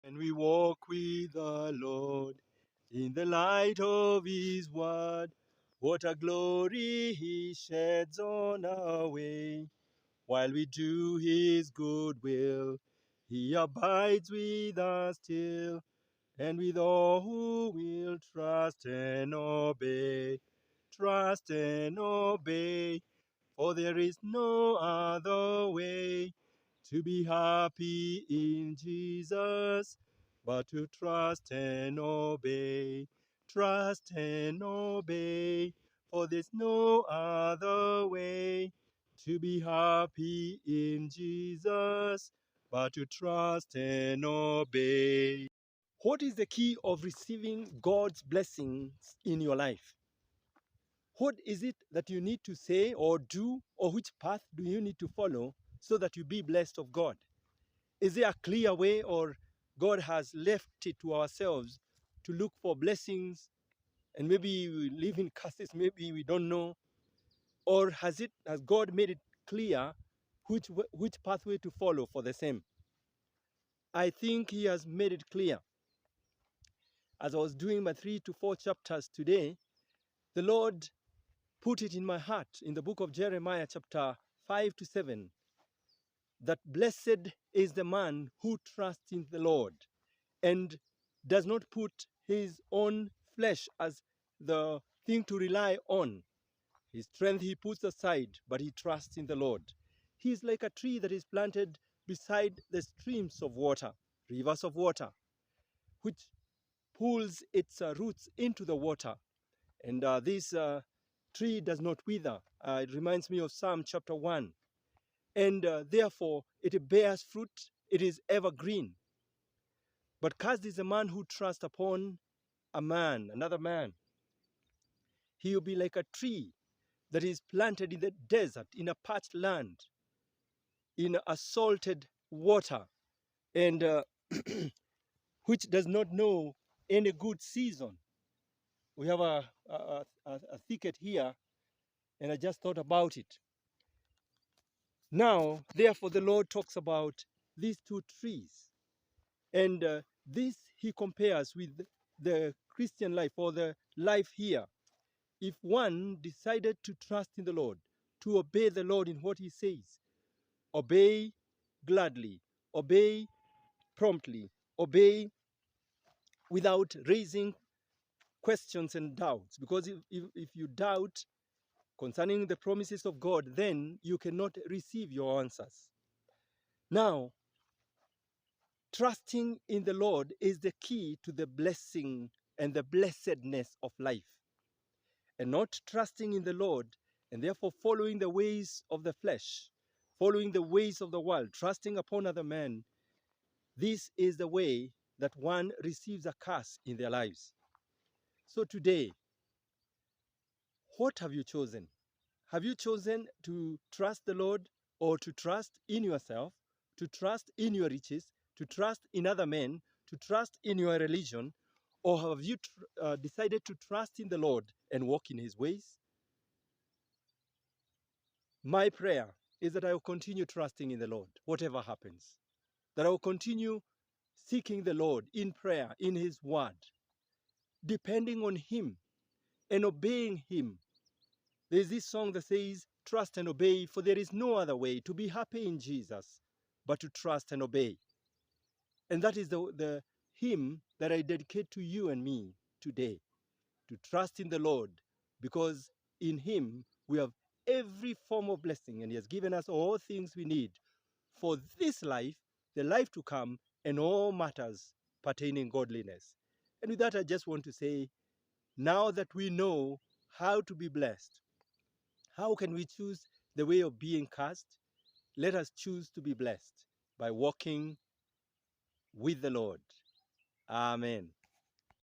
And we walk with the Lord in the light of his word. What a glory he sheds on our way. While we do his good will, he abides with us still, and with all who will trust and obey. Trust and obey, for there is no other way to be happy in Jesus, but to trust and obey. Trust and obey, for there's no other way to be happy in Jesus, but to trust and obey. What is the key of receiving God's blessings in your life? What is it that you need to say or do, or which path do you need to follow so that you be blessed of God? Is there a clear way, or God has left it to ourselves to look for blessings, and maybe we live in curses, maybe we don't know? Or has God made it clear which pathway to follow for the same? I think he has made it clear. As I was doing my 3 to 4 chapters today, the Lord put it in my heart in the book of Jeremiah chapter 5 to 7, that blessed is the man who trusts in the Lord and does not put his own flesh as the thing to rely on. His strength he puts aside, but he trusts in the Lord. He is like a tree that is planted beside the streams of water, rivers of water, which pulls its roots into the water. And this tree does not wither. It reminds me of Psalm chapter 1. And therefore it bears fruit, it is evergreen. But cursed is the man who trusts upon another man. He will be like a tree that is planted in the desert, in a parched land, in a salted water, and which does not know any good season. We have a thicket here, and I just thought about it. Now, therefore, the Lord talks about these two trees. And this he compares with the Christian life, or the life here. If one decided to trust in the Lord, to obey the Lord in what he says, obey gladly, obey promptly, obey without raising questions and doubts. Because if you doubt concerning the promises of God, then you cannot receive your answers. Now, trusting in the Lord is the key to the blessing and the blessedness of life. And not trusting in the Lord and therefore following the ways of the flesh, following the ways of the world, trusting upon other men, this is the way that one receives a curse in their lives. So today, what have you chosen? Have you chosen to trust the Lord, or to trust in yourself, to trust in your riches, to trust in other men, to trust in your religion? Or have you decided to trust in the Lord and walk in his ways? My prayer is that I will continue trusting in the Lord, whatever happens. That I will continue seeking the Lord in prayer, in his word, depending on him and obeying him. There's this song that says, trust and obey, for there is no other way to be happy in Jesus but to trust and obey. And that is the hymn that I dedicate to you and me today, to trust in the Lord, because in him we have every form of blessing, and he has given us all things we need for this life, the life to come, and all matters pertaining godliness. And with that, I just want to say, now that we know how to be blessed, how can we choose the way of being cursed? Let us choose to be blessed by walking with the Lord. Amen.